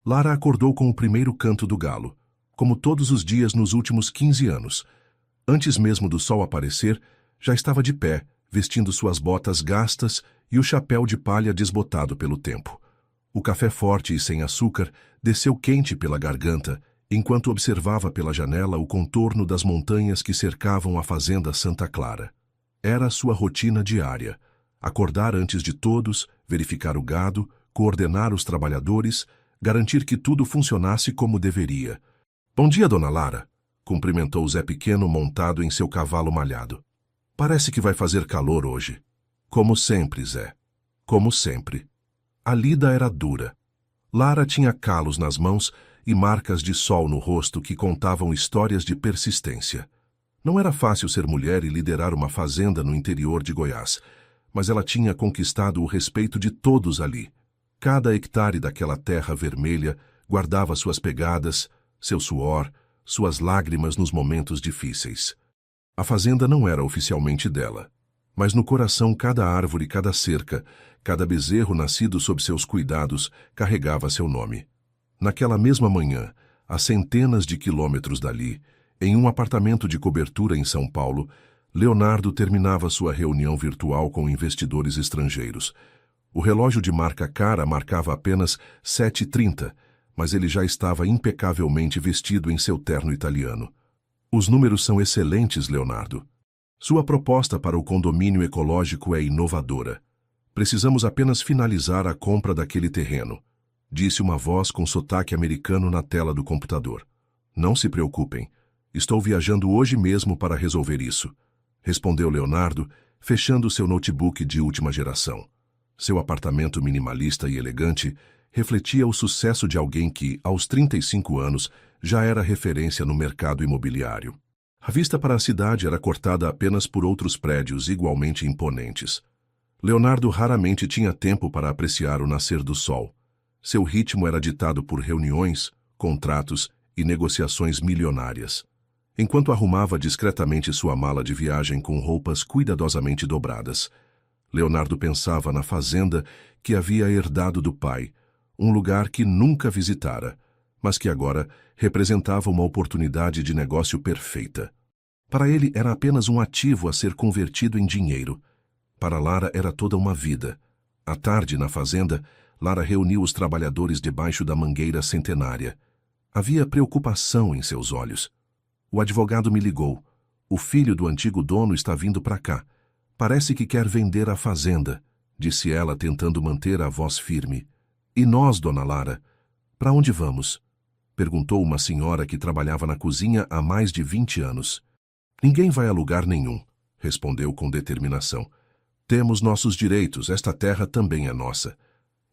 Lara acordou com o primeiro canto do galo, como todos os dias nos últimos 15 anos. Antes mesmo do sol aparecer, já estava de pé, vestindo suas botas gastas e o chapéu de palha desbotado pelo tempo. O café forte e sem açúcar desceu quente pela garganta, enquanto observava pela janela o contorno das montanhas que cercavam a fazenda Santa Clara. Era a sua rotina diária: acordar antes de todos, verificar o gado, coordenar os trabalhadores, garantir que tudo funcionasse como deveria. "Bom dia, dona Lara", cumprimentou Zé Pequeno montado em seu cavalo malhado. "Parece que vai fazer calor hoje." "Como sempre, Zé. Como sempre." A lida era dura. Lara tinha calos nas mãos e marcas de sol no rosto que contavam histórias de persistência. Não era fácil ser mulher e liderar uma fazenda no interior de Goiás, mas ela tinha conquistado o respeito de todos ali. Cada hectare daquela terra vermelha guardava suas pegadas, seu suor, suas lágrimas nos momentos difíceis. A fazenda não era oficialmente dela, mas no coração cada árvore, cada cerca, cada bezerro nascido sob seus cuidados carregava seu nome. Naquela mesma manhã, a centenas de quilômetros dali, em um apartamento de cobertura em São Paulo, Leonardo terminava sua reunião virtual com investidores estrangeiros. O relógio de marca cara marcava apenas 7h30, mas ele já estava impecavelmente vestido em seu terno italiano. "Os números são excelentes, Leonardo. Sua proposta para o condomínio ecológico é inovadora. Precisamos apenas finalizar a compra daquele terreno", disse uma voz com sotaque americano na tela do computador. "Não se preocupem. Estou viajando hoje mesmo para resolver isso", respondeu Leonardo, fechando seu notebook de última geração. Seu apartamento minimalista e elegante refletia o sucesso de alguém que, aos 35 anos, já era referência no mercado imobiliário. A vista para a cidade era cortada apenas por outros prédios igualmente imponentes. Leonardo raramente tinha tempo para apreciar o nascer do sol. Seu ritmo era ditado por reuniões, contratos e negociações milionárias. Enquanto arrumava discretamente sua mala de viagem com roupas cuidadosamente dobradas, Leonardo pensava na fazenda que havia herdado do pai, um lugar que nunca visitara, mas que agora representava uma oportunidade de negócio perfeita. Para ele era apenas um ativo a ser convertido em dinheiro. Para Lara era toda uma vida. À tarde, na fazenda, Lara reuniu os trabalhadores debaixo da mangueira centenária. Havia preocupação em seus olhos. "O advogado me ligou. O filho do antigo dono está vindo para cá. Parece que quer vender a fazenda", disse ela, tentando manter a voz firme. "E nós, dona Lara? Para onde vamos?" perguntou uma senhora que trabalhava na cozinha há mais de 20 anos. "Ninguém vai a lugar nenhum", respondeu com determinação. "Temos nossos direitos, esta terra também é nossa."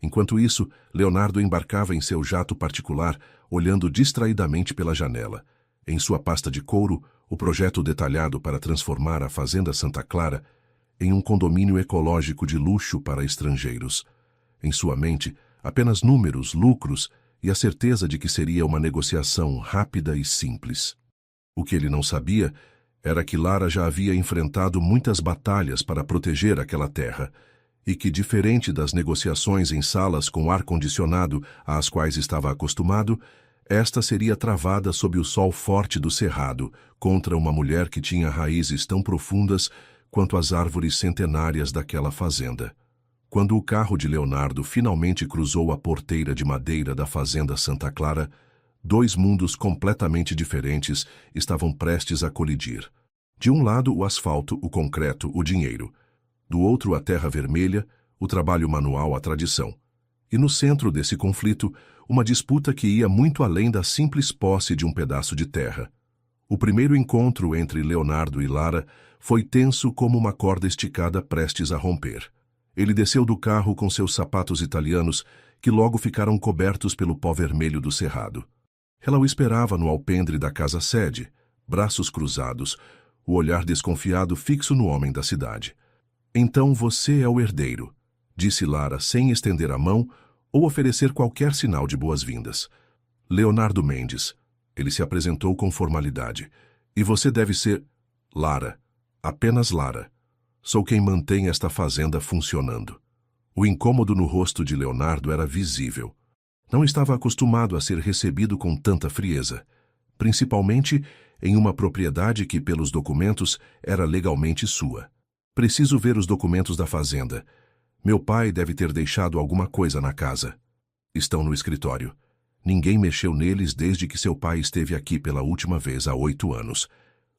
Enquanto isso, Leonardo embarcava em seu jato particular, olhando distraidamente pela janela. Em sua pasta de couro, o projeto detalhado para transformar a Fazenda Santa Clara em um condomínio ecológico de luxo para estrangeiros. Em sua mente, apenas números, lucros e a certeza de que seria uma negociação rápida e simples. O que ele não sabia era que Lara já havia enfrentado muitas batalhas para proteger aquela terra, e que, diferente das negociações em salas com ar-condicionado às quais estava acostumado, esta seria travada sob o sol forte do cerrado, contra uma mulher que tinha raízes tão profundas quanto as árvores centenárias daquela fazenda. Quando o carro de Leonardo finalmente cruzou a porteira de madeira da Fazenda Santa Clara, dois mundos completamente diferentes estavam prestes a colidir. De um lado, o asfalto, o concreto, o dinheiro. Do outro, a terra vermelha, o trabalho manual, a tradição. E no centro desse conflito, uma disputa que ia muito além da simples posse de um pedaço de terra. O primeiro encontro entre Leonardo e Lara foi tenso como uma corda esticada prestes a romper. Ele desceu do carro com seus sapatos italianos, que logo ficaram cobertos pelo pó vermelho do cerrado. Ela o esperava no alpendre da casa-sede, braços cruzados, o olhar desconfiado fixo no homem da cidade. "Então você é o herdeiro", disse Lara sem estender a mão ou oferecer qualquer sinal de boas-vindas. "Leonardo Mendes." Ele se apresentou com formalidade. "E você deve ser..." "Lara. Apenas Lara. Sou quem mantém esta fazenda funcionando." O incômodo no rosto de Leonardo era visível. Não estava acostumado a ser recebido com tanta frieza, principalmente em uma propriedade que, pelos documentos, era legalmente sua. Preciso ver os documentos da fazenda. Meu pai deve ter deixado alguma coisa na casa. Estão no escritório. Ninguém mexeu neles desde que seu pai esteve aqui pela última vez há 8 anos.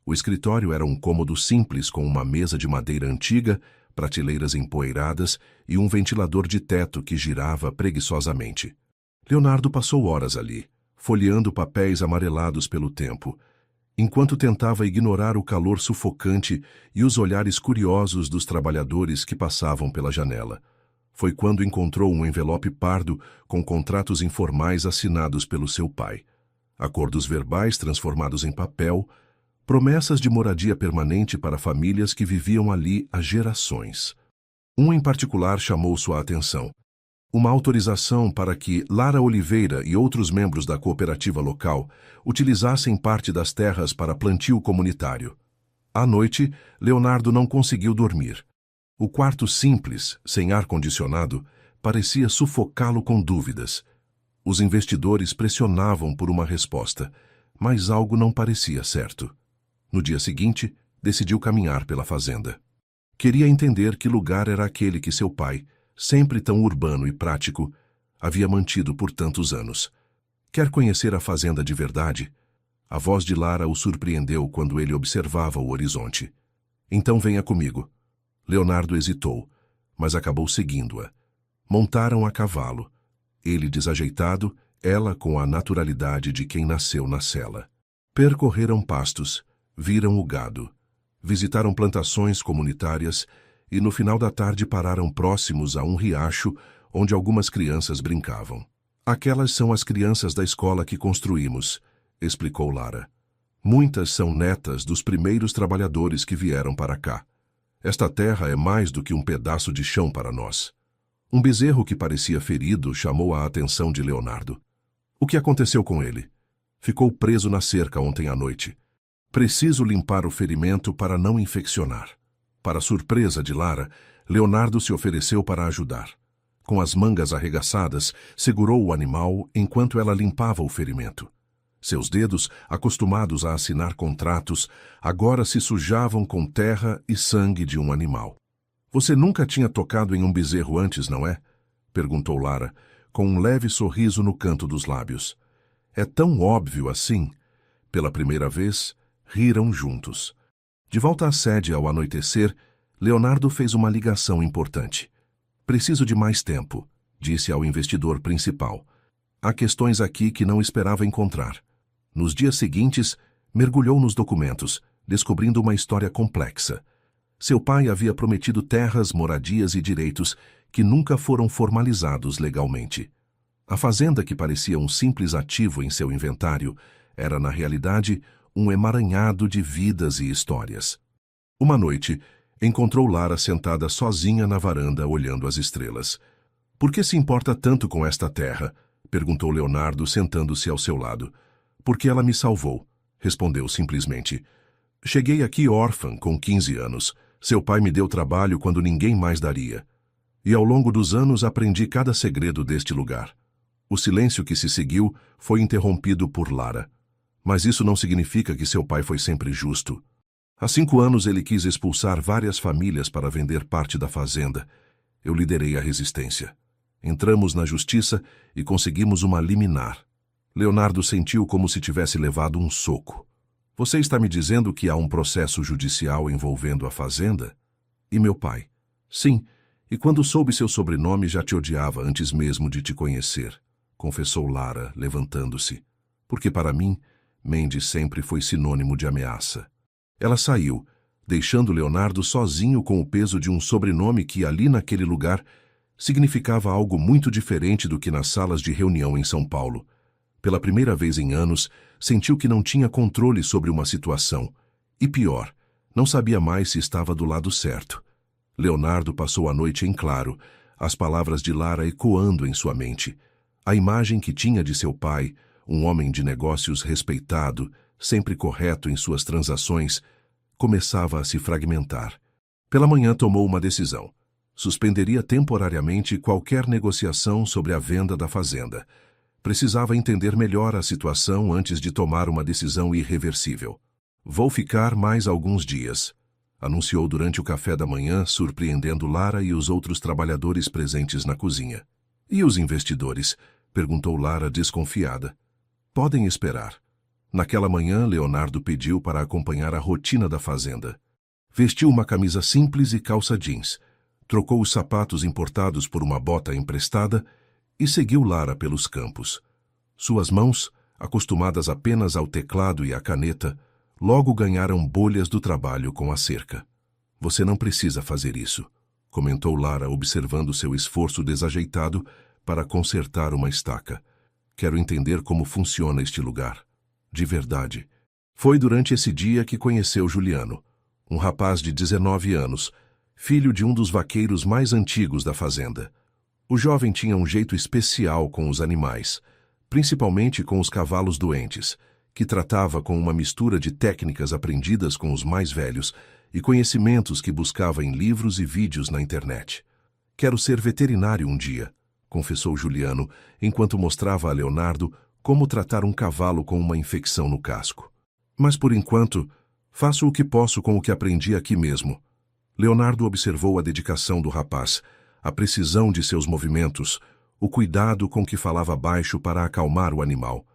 O escritório era um cômodo simples com uma mesa de madeira antiga, prateleiras empoeiradas e um ventilador de teto que girava preguiçosamente. Leonardo passou horas ali, folheando papéis amarelados pelo tempo, enquanto tentava ignorar o calor sufocante e os olhares curiosos dos trabalhadores que passavam pela janela. Foi quando encontrou um envelope pardo com contratos informais assinados pelo seu pai. Acordos verbais transformados em papel, promessas de moradia permanente para famílias que viviam ali há gerações. Um em particular chamou sua atenção. Uma autorização para que Lara Oliveira e outros membros da cooperativa local utilizassem parte das terras para plantio comunitário. À noite, Leonardo não conseguiu dormir. O quarto simples, sem ar-condicionado, parecia sufocá-lo com dúvidas. Os investidores pressionavam por uma resposta, mas algo não parecia certo. No dia seguinte, decidiu caminhar pela fazenda. Queria entender que lugar era aquele que seu pai, sempre tão urbano e prático, havia mantido por tantos anos. Quer conhecer a fazenda de verdade? A voz de Lara o surpreendeu quando ele observava o horizonte. Então venha comigo. Leonardo hesitou, mas acabou seguindo-a. Montaram a cavalo. Ele desajeitado, ela com a naturalidade de quem nasceu na sela. Percorreram pastos, viram o gado, visitaram plantações comunitárias e no final da tarde pararam próximos a um riacho onde algumas crianças brincavam. Aquelas são as crianças da escola que construímos, explicou Lara. Muitas são netas dos primeiros trabalhadores que vieram para cá. Esta terra é mais do que um pedaço de chão para nós. Um bezerro que parecia ferido chamou a atenção de Leonardo. O que aconteceu com ele? Ficou preso na cerca ontem à noite. Preciso limpar o ferimento para não infeccionar. Para surpresa de Lara, Leonardo se ofereceu para ajudar. Com as mangas arregaçadas, segurou o animal enquanto ela limpava o ferimento. Seus dedos, acostumados a assinar contratos, agora se sujavam com terra e sangue de um animal. Você nunca tinha tocado em um bezerro antes, não é? Perguntou Lara, com um leve sorriso no canto dos lábios. É tão óbvio assim. Pela primeira vez, riram juntos. De volta à sede ao anoitecer, Leonardo fez uma ligação importante. Preciso de mais tempo, disse ao investidor principal. Há questões aqui que não esperava encontrar. Nos dias seguintes, mergulhou nos documentos, descobrindo uma história complexa. Seu pai havia prometido terras, moradias e direitos que nunca foram formalizados legalmente. A fazenda, que parecia um simples ativo em seu inventário, era, na realidade, um emaranhado de vidas e histórias. Uma noite, encontrou Lara sentada sozinha na varanda, olhando as estrelas. — Por que se importa tanto com esta terra? Perguntou Leonardo, sentando-se ao seu lado. — Porque ela me salvou, respondeu simplesmente. Cheguei aqui órfã, com 15 anos. Seu pai me deu trabalho quando ninguém mais daria. E ao longo dos anos aprendi cada segredo deste lugar. O silêncio que se seguiu foi interrompido por Lara. Mas isso não significa que seu pai foi sempre justo. Há 5 anos ele quis expulsar várias famílias para vender parte da fazenda. Eu liderei a resistência. Entramos na justiça e conseguimos uma liminar. Leonardo sentiu como se tivesse levado um soco. Você está me dizendo que há um processo judicial envolvendo a fazenda? E meu pai? Sim, e quando soube seu sobrenome já te odiava antes mesmo de te conhecer, confessou Lara, levantando-se. Porque para mim, Mendes sempre foi sinônimo de ameaça. Ela saiu, deixando Leonardo sozinho com o peso de um sobrenome que, ali naquele lugar, significava algo muito diferente do que nas salas de reunião em São Paulo. Pela primeira vez em anos, sentiu que não tinha controle sobre uma situação. E pior, não sabia mais se estava do lado certo. Leonardo passou a noite em claro, as palavras de Lara ecoando em sua mente. A imagem que tinha de seu pai, um homem de negócios respeitado, sempre correto em suas transações, começava a se fragmentar. Pela manhã tomou uma decisão. Suspenderia temporariamente qualquer negociação sobre a venda da fazenda. Precisava entender melhor a situação antes de tomar uma decisão irreversível. Vou ficar mais alguns dias, anunciou durante o café da manhã, surpreendendo Lara e os outros trabalhadores presentes na cozinha. E os investidores? Perguntou Lara desconfiada. Podem esperar. Naquela manhã, Leonardo pediu para acompanhar a rotina da fazenda. Vestiu uma camisa simples e calça jeans, trocou os sapatos importados por uma bota emprestada e seguiu Lara pelos campos. Suas mãos, acostumadas apenas ao teclado e à caneta, logo ganharam bolhas do trabalho com a cerca. Você não precisa fazer isso, comentou Lara, observando seu esforço desajeitado para consertar uma estaca. Quero entender como funciona este lugar. De verdade. Foi durante esse dia que conheceu Juliano, um rapaz de 19 anos, filho de um dos vaqueiros mais antigos da fazenda. O jovem tinha um jeito especial com os animais, principalmente com os cavalos doentes, que tratava com uma mistura de técnicas aprendidas com os mais velhos e conhecimentos que buscava em livros e vídeos na internet. Quero ser veterinário um dia, confessou Juliano, enquanto mostrava a Leonardo como tratar um cavalo com uma infecção no casco. Mas por enquanto, faço o que posso com o que aprendi aqui mesmo. Leonardo observou a dedicação do rapaz, a precisão de seus movimentos, o cuidado com que falava baixo para acalmar o animal.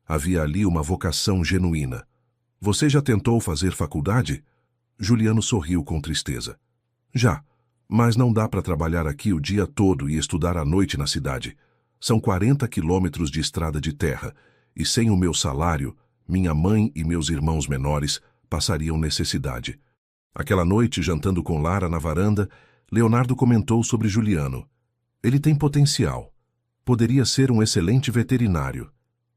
Havia ali uma vocação genuína. Você já tentou fazer faculdade? Juliano sorriu com tristeza. Já, mas não dá para trabalhar aqui o dia todo e estudar à noite na cidade. São 40 quilômetros de estrada de terra, e sem o meu salário, minha mãe e meus irmãos menores passariam necessidade. Aquela noite, jantando com Lara na varanda, Leonardo comentou sobre Juliano. Ele tem potencial. Poderia ser um excelente veterinário.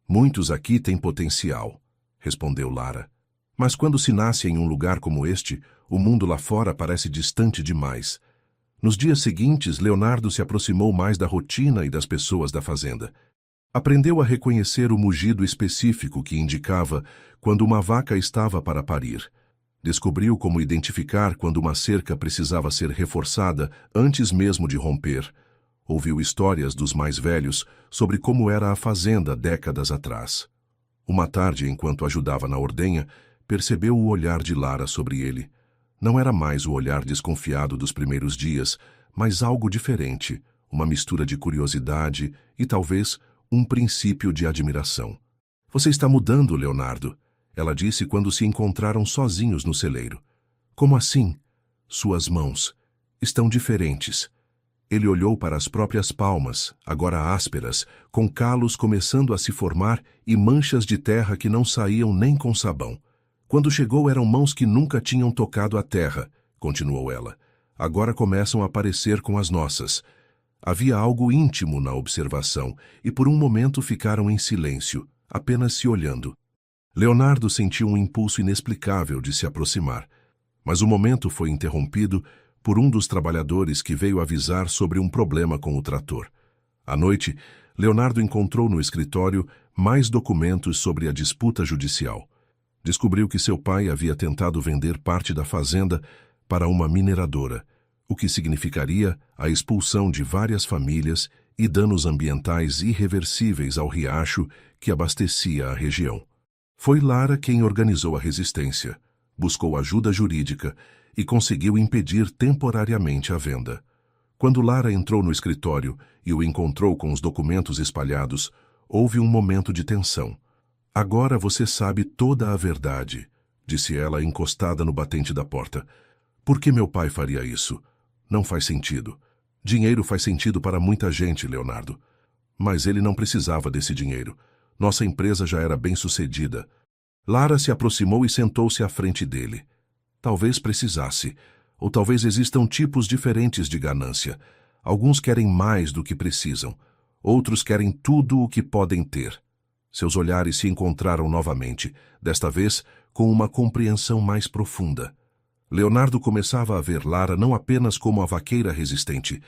Muitos aqui têm potencial, respondeu Lara. Mas quando se nasce em um lugar como este, o mundo lá fora parece distante demais. Nos dias seguintes, Leonardo se aproximou mais da rotina e das pessoas da fazenda. Aprendeu a reconhecer o mugido específico que indicava quando uma vaca estava para parir. Descobriu como identificar quando uma cerca precisava ser reforçada antes mesmo de romper. Ouviu histórias dos mais velhos sobre como era a fazenda décadas atrás. Uma tarde, enquanto ajudava na ordenha, percebeu o olhar de Lara sobre ele. Não era mais o olhar desconfiado dos primeiros dias, mas algo diferente, uma mistura de curiosidade e, talvez, um princípio de admiração. Você está mudando, Leonardo, ela disse quando se encontraram sozinhos no celeiro. Como assim? Suas mãos estão diferentes. Ele olhou para as próprias palmas, agora ásperas, com calos começando a se formar e manchas de terra que não saíam nem com sabão. Quando chegou eram mãos que nunca tinham tocado a terra, continuou ela. Agora começam a aparecer com as nossas. Havia algo íntimo na observação, e por um momento ficaram em silêncio, apenas se olhando. Leonardo sentiu um impulso inexplicável de se aproximar, mas o momento foi interrompido por um dos trabalhadores que veio avisar sobre um problema com o trator. À noite, Leonardo encontrou no escritório mais documentos sobre a disputa judicial. Descobriu que seu pai havia tentado vender parte da fazenda para uma mineradora, o que significaria a expulsão de várias famílias e danos ambientais irreversíveis ao riacho que abastecia a região. Foi Lara quem organizou a resistência, buscou ajuda jurídica e conseguiu impedir temporariamente a venda. Quando Lara entrou no escritório e o encontrou com os documentos espalhados, houve um momento de tensão. Agora você sabe toda a verdade, disse ela encostada no batente da porta. Por que meu pai faria isso? Não faz sentido. Dinheiro faz sentido para muita gente, Leonardo. Mas ele não precisava desse dinheiro. Nossa empresa já era bem-sucedida. Lara se aproximou e sentou-se à frente dele. Talvez precisasse, ou talvez existam tipos diferentes de ganância. Alguns querem mais do que precisam, outros querem tudo o que podem ter. Seus olhares se encontraram novamente, desta vez com uma compreensão mais profunda. Leonardo começava a ver Lara não apenas como a vaqueira resistente,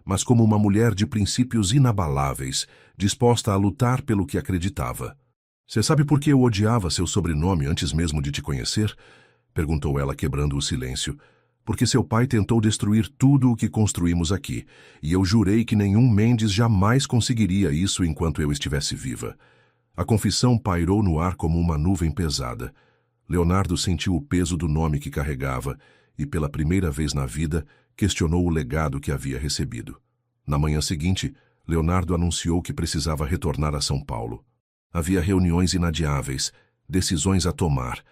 mas como uma mulher de princípios inabaláveis, disposta a lutar pelo que acreditava. Você sabe por que eu odiava seu sobrenome antes mesmo de te conhecer? Perguntou ela, quebrando o silêncio. Porque seu pai tentou destruir tudo o que construímos aqui, e eu jurei que nenhum Mendes jamais conseguiria isso enquanto eu estivesse viva. A confissão pairou no ar como uma nuvem pesada. Leonardo sentiu o peso do nome que carregava e, pela primeira vez na vida, questionou o legado que havia recebido. Na manhã seguinte, Leonardo anunciou que precisava retornar a São Paulo. Havia reuniões inadiáveis, decisões a tomar,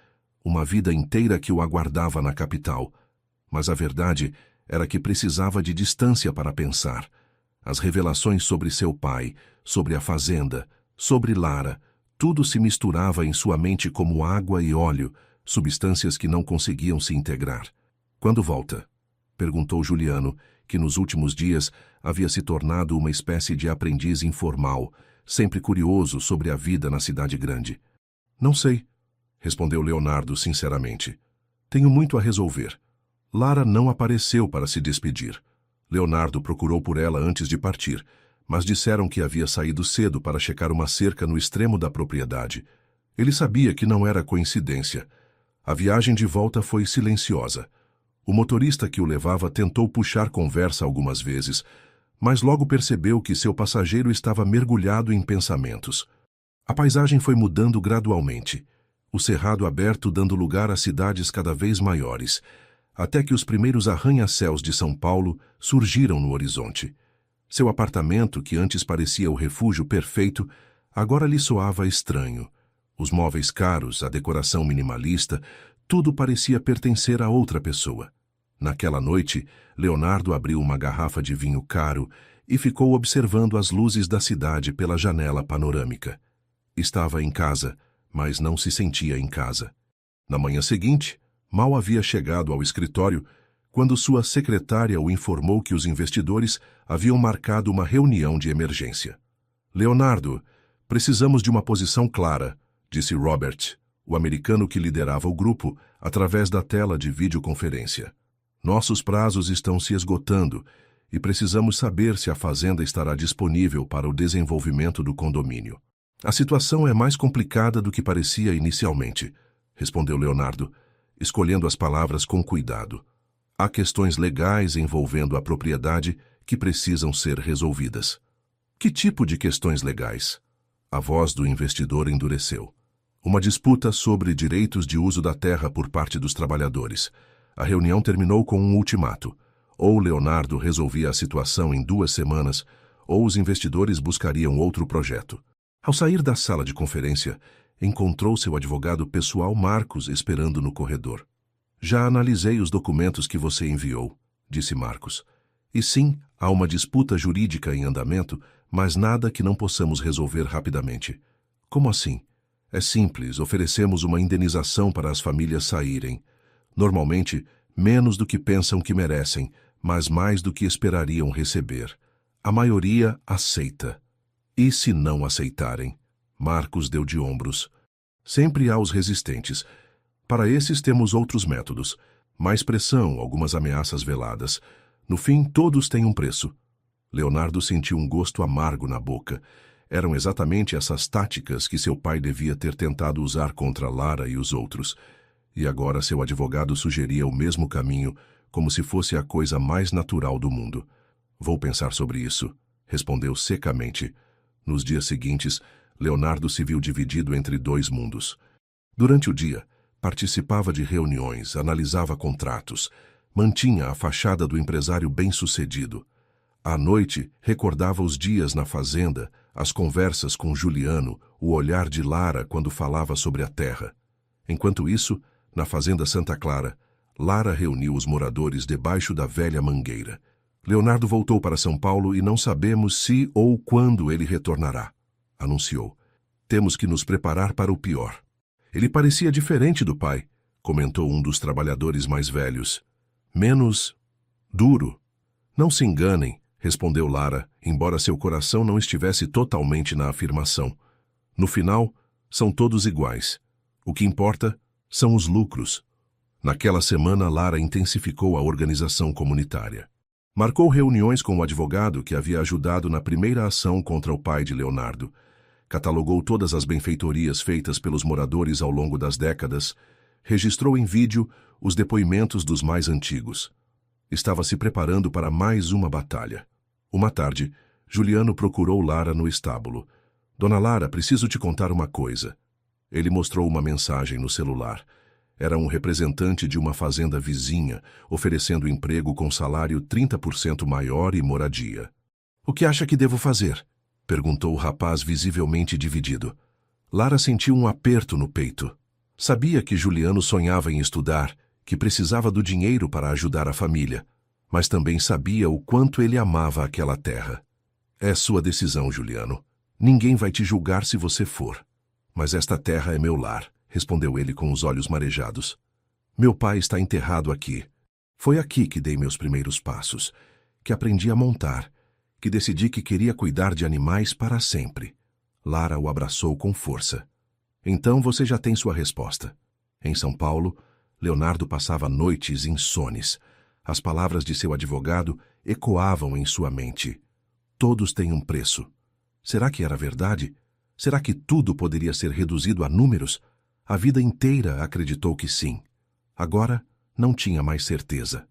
uma vida inteira que o aguardava na capital. Mas a verdade era que precisava de distância para pensar. As revelações sobre seu pai, sobre a fazenda, sobre Lara, tudo se misturava em sua mente como água e óleo, substâncias que não conseguiam se integrar. "Quando volta?" perguntou Juliano, que nos últimos dias havia se tornado uma espécie de aprendiz informal, sempre curioso sobre a vida na cidade grande. "Não sei", respondeu Leonardo sinceramente. "Tenho muito a resolver." Lara não apareceu para se despedir. Leonardo procurou por ela antes de partir, mas disseram que havia saído cedo para checar uma cerca no extremo da propriedade. Ele sabia que não era coincidência. A viagem de volta foi silenciosa. O motorista que o levava tentou puxar conversa algumas vezes, mas logo percebeu que seu passageiro estava mergulhado em pensamentos. A paisagem foi mudando gradualmente, o cerrado aberto dando lugar a cidades cada vez maiores, até que os primeiros arranha-céus de São Paulo surgiram no horizonte. Seu apartamento, que antes parecia o refúgio perfeito, agora lhe soava estranho. Os móveis caros, a decoração minimalista, tudo parecia pertencer a outra pessoa. Naquela noite, Leonardo abriu uma garrafa de vinho caro e ficou observando as luzes da cidade pela janela panorâmica. Estava em casa, mas não se sentia em casa. Na manhã seguinte, mal havia chegado ao escritório quando sua secretária o informou que os investidores haviam marcado uma reunião de emergência. "Leonardo, precisamos de uma posição clara", disse Robert, o americano que liderava o grupo, através da tela de videoconferência. "Nossos prazos estão se esgotando e precisamos saber se a fazenda estará disponível para o desenvolvimento do condomínio." "A situação é mais complicada do que parecia inicialmente", respondeu Leonardo, escolhendo as palavras com cuidado. "Há questões legais envolvendo a propriedade que precisam ser resolvidas." "Que tipo de questões legais?" A voz do investidor endureceu. "Uma disputa sobre direitos de uso da terra por parte dos trabalhadores. A reunião terminou com um ultimato. Ou Leonardo resolvia a situação em 2 semanas, ou os investidores buscariam outro projeto." Ao sair da sala de conferência, encontrou seu advogado pessoal Marcos esperando no corredor. "Já analisei os documentos que você enviou", disse Marcos. "E sim, há uma disputa jurídica em andamento, mas nada que não possamos resolver rapidamente." "Como assim?" "É simples, oferecemos uma indenização para as famílias saírem. Normalmente, menos do que pensam que merecem, mas mais do que esperariam receber. A maioria aceita." "E se não aceitarem?" Marcos deu de ombros. "Sempre há os resistentes. Para esses temos outros métodos. Mais pressão, algumas ameaças veladas. No fim, todos têm um preço." Leonardo sentiu um gosto amargo na boca. Eram exatamente essas táticas que seu pai devia ter tentado usar contra Lara e os outros. E agora seu advogado sugeria o mesmo caminho, como se fosse a coisa mais natural do mundo. "Vou pensar sobre isso", respondeu secamente. Nos dias seguintes, Leonardo se viu dividido entre 2 mundos. Durante o dia, participava de reuniões, analisava contratos, mantinha a fachada do empresário bem-sucedido. À noite, recordava os dias na fazenda, as conversas com Juliano, o olhar de Lara quando falava sobre a terra. Enquanto isso, na fazenda Santa Clara, Lara reuniu os moradores debaixo da velha mangueira. "Leonardo voltou para São Paulo e não sabemos se ou quando ele retornará", anunciou. "Temos que nos preparar para o pior." "Ele parecia diferente do pai", comentou um dos trabalhadores mais velhos. "Menos duro." "Não se enganem", respondeu Lara, embora seu coração não estivesse totalmente na afirmação. "No final, são todos iguais. O que importa são os lucros." Naquela semana, Lara intensificou a organização comunitária. Marcou reuniões com o advogado que havia ajudado na primeira ação contra o pai de Leonardo. Catalogou todas as benfeitorias feitas pelos moradores ao longo das décadas, registrou em vídeo os depoimentos dos mais antigos. Estava se preparando para mais uma batalha. Uma tarde, Juliano procurou Lara no estábulo. Dona Lara, preciso te contar uma coisa. Ele mostrou uma mensagem no celular. Era um representante de uma fazenda vizinha, oferecendo emprego com salário 30% maior e moradia. O que acha que devo fazer? Perguntou o rapaz visivelmente dividido. Lara sentiu um aperto no peito. Sabia que Juliano sonhava em estudar, que precisava do dinheiro para ajudar a família, mas também sabia o quanto ele amava aquela terra. É sua decisão, Juliano. Ninguém vai te julgar se você for. Mas esta terra é meu lar, respondeu ele com os olhos marejados. Meu pai está enterrado aqui. Foi aqui que dei meus primeiros passos, que aprendi a montar, que decidi que queria cuidar de animais para sempre. Lara o abraçou com força. Então você já tem sua resposta. Em São Paulo, Leonardo passava noites insones. As palavras de seu advogado ecoavam em sua mente. Todos têm um preço. Será que era verdade? Será que tudo poderia ser reduzido a números? A vida inteira acreditou que sim. Agora, não tinha mais certeza.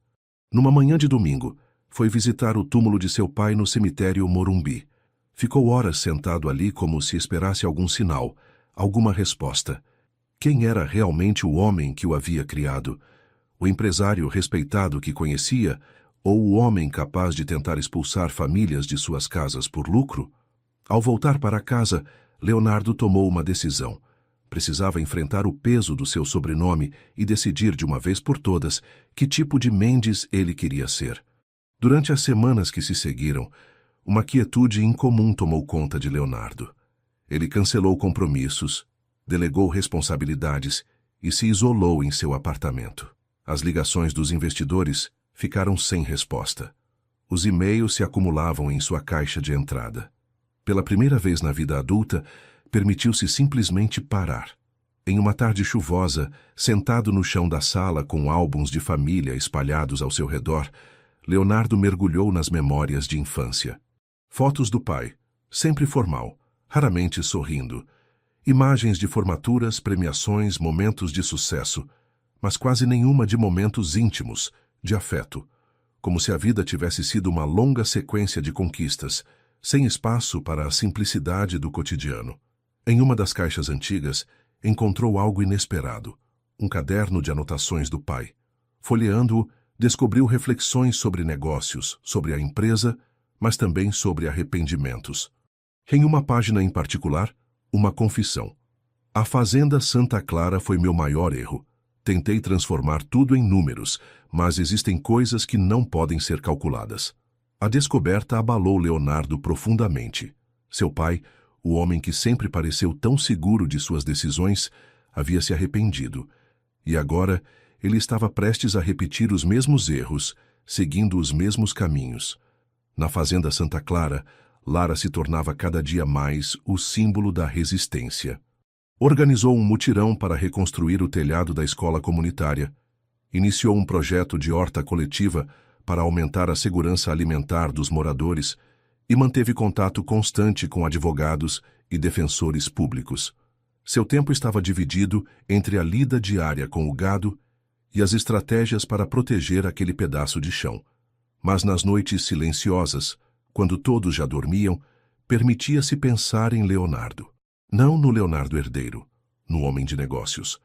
Numa manhã de domingo, foi visitar o túmulo de seu pai no cemitério Morumbi. Ficou horas sentado ali como se esperasse algum sinal, alguma resposta. Quem era realmente o homem que o havia criado? O empresário respeitado que conhecia, ou o homem capaz de tentar expulsar famílias de suas casas por lucro? Ao voltar para casa, Leonardo tomou uma decisão. Precisava enfrentar o peso do seu sobrenome e decidir de uma vez por todas que tipo de Mendes ele queria ser. Durante as semanas que se seguiram, uma quietude incomum tomou conta de Leonardo. Ele cancelou compromissos, delegou responsabilidades e se isolou em seu apartamento. As ligações dos investidores ficaram sem resposta. Os e-mails se acumulavam em sua caixa de entrada. Pela primeira vez na vida adulta, permitiu-se simplesmente parar. Em uma tarde chuvosa, sentado no chão da sala com álbuns de família espalhados ao seu redor, Leonardo mergulhou nas memórias de infância. Fotos do pai, sempre formal, raramente sorrindo. Imagens de formaturas, premiações, momentos de sucesso, mas quase nenhuma de momentos íntimos, de afeto, como se a vida tivesse sido uma longa sequência de conquistas, sem espaço para a simplicidade do cotidiano. Em uma das caixas antigas, encontrou algo inesperado, um caderno de anotações do pai. Folheando-o, descobriu reflexões sobre negócios, sobre a empresa, mas também sobre arrependimentos. Em uma página em particular, uma confissão. A fazenda Santa Clara foi meu maior erro. Tentei transformar tudo em números, mas existem coisas que não podem ser calculadas. A descoberta abalou Leonardo profundamente. Seu pai, o homem que sempre pareceu tão seguro de suas decisões, havia se arrependido. E agora, ele estava prestes a repetir os mesmos erros, seguindo os mesmos caminhos. Na fazenda Santa Clara, Lara se tornava cada dia mais o símbolo da resistência. Organizou um mutirão para reconstruir o telhado da escola comunitária. Iniciou um projeto de horta coletiva para aumentar a segurança alimentar dos moradores e manteve contato constante com advogados e defensores públicos. Seu tempo estava dividido entre a lida diária com o gado e as estratégias para proteger aquele pedaço de chão. Mas nas noites silenciosas, quando todos já dormiam, permitia-se pensar em Leonardo. Não no Leonardo herdeiro, no homem de negócios,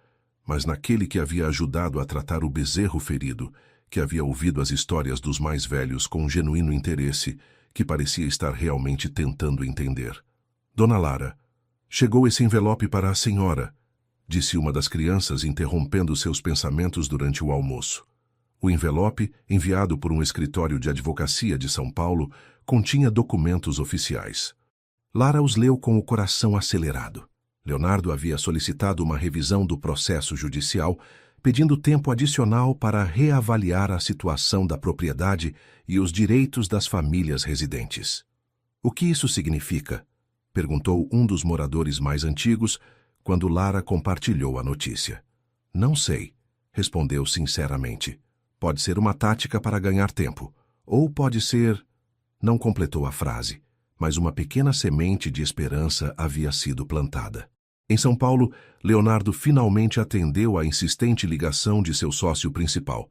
mas naquele que havia ajudado a tratar o bezerro ferido, que havia ouvido as histórias dos mais velhos com genuíno interesse, que parecia estar realmente tentando entender. Dona Lara, chegou esse envelope para a senhora, disse uma das crianças interrompendo seus pensamentos durante o almoço. O envelope, enviado por um escritório de advocacia de São Paulo, continha documentos oficiais. Lara os leu com o coração acelerado. Leonardo havia solicitado uma revisão do processo judicial, pedindo tempo adicional para reavaliar a situação da propriedade e os direitos das famílias residentes. O que isso significa? Perguntou um dos moradores mais antigos, quando Lara compartilhou a notícia. Não sei, respondeu sinceramente. Pode ser uma tática para ganhar tempo, ou pode ser... Não completou a frase, mas uma pequena semente de esperança havia sido plantada. Em São Paulo, Leonardo finalmente atendeu à insistente ligação de seu sócio principal.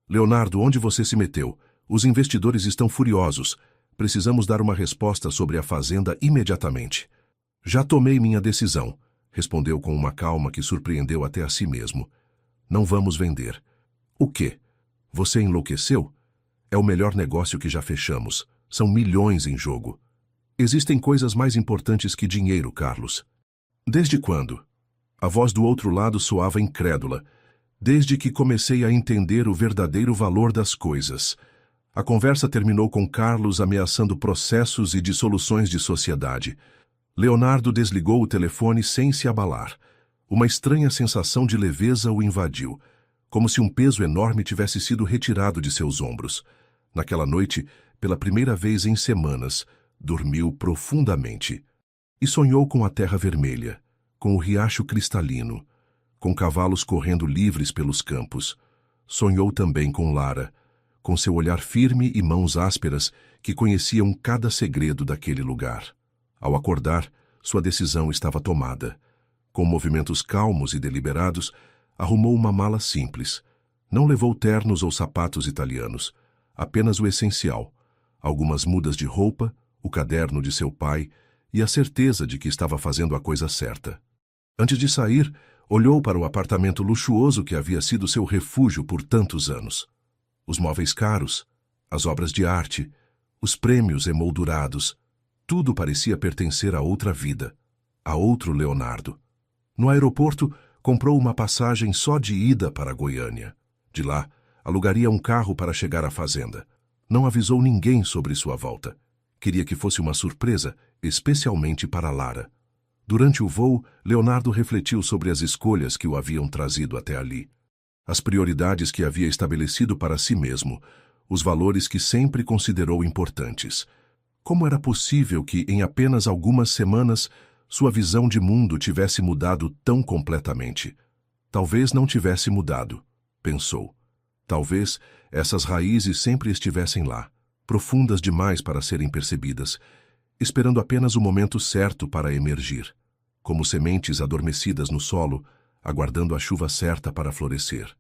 Leonardo, onde você se meteu? Os investidores estão furiosos. Precisamos dar uma resposta sobre a fazenda imediatamente. Já tomei minha decisão, respondeu com uma calma que surpreendeu até a si mesmo. Não vamos vender. O quê? Você enlouqueceu? É o melhor negócio que já fechamos. São milhões em jogo. Existem coisas mais importantes que dinheiro, Carlos. Desde quando? A voz do outro lado soava incrédula. Desde que comecei a entender o verdadeiro valor das coisas. A conversa terminou com Carlos ameaçando processos e dissoluções de sociedade. Leonardo desligou o telefone sem se abalar. Uma estranha sensação de leveza o invadiu, como se um peso enorme tivesse sido retirado de seus ombros. Naquela noite, pela primeira vez em semanas, dormiu profundamente. E sonhou com a terra vermelha, com o riacho cristalino, com cavalos correndo livres pelos campos. Sonhou também com Lara, com seu olhar firme e mãos ásperas que conheciam cada segredo daquele lugar. Ao acordar, sua decisão estava tomada. Com movimentos calmos e deliberados, arrumou uma mala simples. Não levou ternos ou sapatos italianos, apenas o essencial: algumas mudas de roupa, o caderno de seu pai e a certeza de que estava fazendo a coisa certa. Antes de sair, olhou para o apartamento luxuoso que havia sido seu refúgio por tantos anos. Os móveis caros, as obras de arte, os prêmios emoldurados, tudo parecia pertencer a outra vida, a outro Leonardo. No aeroporto, comprou uma passagem só de ida para Goiânia. De lá, alugaria um carro para chegar à fazenda. Não avisou ninguém sobre sua volta. Queria que fosse uma surpresa, especialmente para Lara. Durante o voo, Leonardo refletiu sobre as escolhas que o haviam trazido até ali. As prioridades que havia estabelecido para si mesmo, os valores que sempre considerou importantes. Como era possível que, em apenas algumas semanas, sua visão de mundo tivesse mudado tão completamente? Talvez não tivesse mudado, pensou. Talvez essas raízes sempre estivessem lá, profundas demais para serem percebidas, esperando apenas o momento certo para emergir, como sementes adormecidas no solo, aguardando a chuva certa para florescer.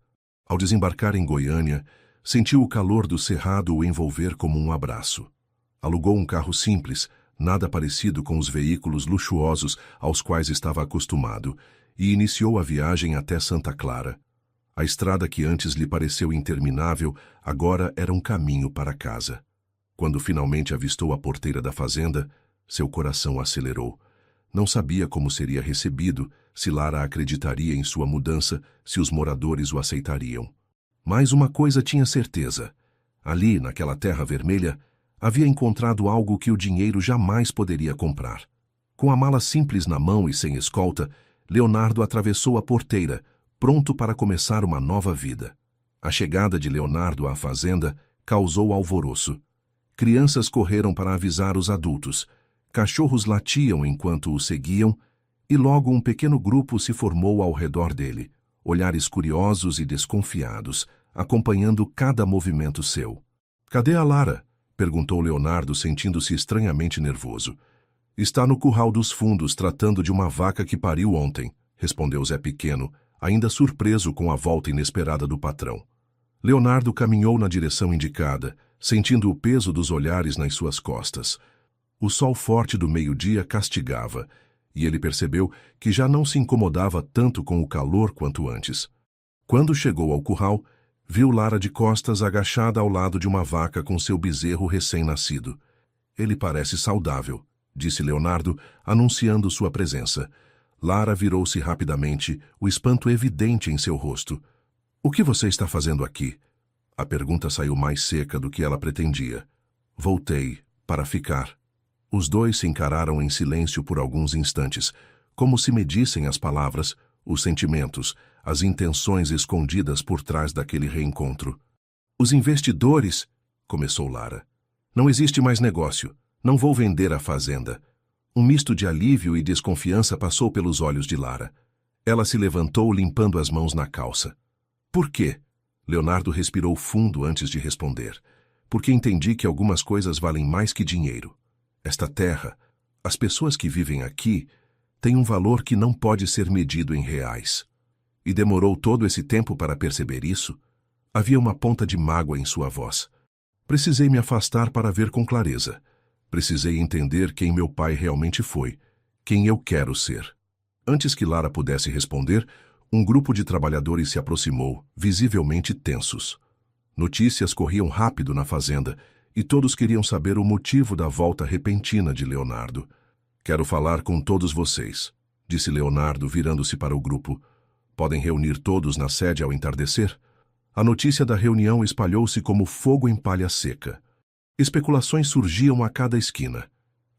Ao desembarcar em Goiânia, sentiu o calor do cerrado o envolver como um abraço. Alugou um carro simples, nada parecido com os veículos luxuosos aos quais estava acostumado, e iniciou a viagem até Santa Clara. A estrada que antes lhe pareceu interminável, agora era um caminho para casa. Quando finalmente avistou a porteira da fazenda, seu coração acelerou. Não sabia como seria recebido, se Lara acreditaria em sua mudança, se os moradores o aceitariam. Mas uma coisa tinha certeza. Ali, naquela terra vermelha, havia encontrado algo que o dinheiro jamais poderia comprar. Com a mala simples na mão e sem escolta, Leonardo atravessou a porteira, pronto para começar uma nova vida. A chegada de Leonardo à fazenda causou alvoroço. Crianças correram para avisar os adultos. Cachorros latiam enquanto o seguiam, e logo um pequeno grupo se formou ao redor dele, olhares curiosos e desconfiados, acompanhando cada movimento seu. "Cadê a Lara?" perguntou Leonardo, sentindo-se estranhamente nervoso. "Está no curral dos fundos, tratando de uma vaca que pariu ontem", respondeu Zé Pequeno, ainda surpreso com a volta inesperada do patrão. Leonardo caminhou na direção indicada, sentindo o peso dos olhares nas suas costas. O sol forte do meio-dia castigava, e ele percebeu que já não se incomodava tanto com o calor quanto antes. Quando chegou ao curral, viu Lara de costas agachada ao lado de uma vaca com seu bezerro recém-nascido. "Ele parece saudável", disse Leonardo, anunciando sua presença. Lara virou-se rapidamente, o espanto evidente em seu rosto. "O que você está fazendo aqui?" A pergunta saiu mais seca do que ela pretendia. "Voltei, para ficar." Os dois se encararam em silêncio por alguns instantes, como se medissem as palavras, os sentimentos, as intenções escondidas por trás daquele reencontro. "Os investidores", começou Lara. "Não existe mais negócio. Não vou vender a fazenda." Um misto de alívio e desconfiança passou pelos olhos de Lara. Ela se levantou, limpando as mãos na calça. "Por quê?" Leonardo respirou fundo antes de responder. "Porque entendi que algumas coisas valem mais que dinheiro. Esta terra, as pessoas que vivem aqui, tem um valor que não pode ser medido em reais. E demorou todo esse tempo para perceber isso? Havia uma ponta de mágoa em sua voz. Precisei me afastar para ver com clareza. Precisei entender quem meu pai realmente foi, quem eu quero ser. Antes que Lara pudesse responder, um grupo de trabalhadores se aproximou, visivelmente tensos. Notícias corriam rápido na fazenda e todos queriam saber o motivo da volta repentina de Leonardo. Quero falar com todos vocês, disse Leonardo, virando-se para o grupo. Podem reunir todos na sede ao entardecer? A notícia da reunião espalhou-se como fogo em palha seca. Especulações surgiam a cada esquina.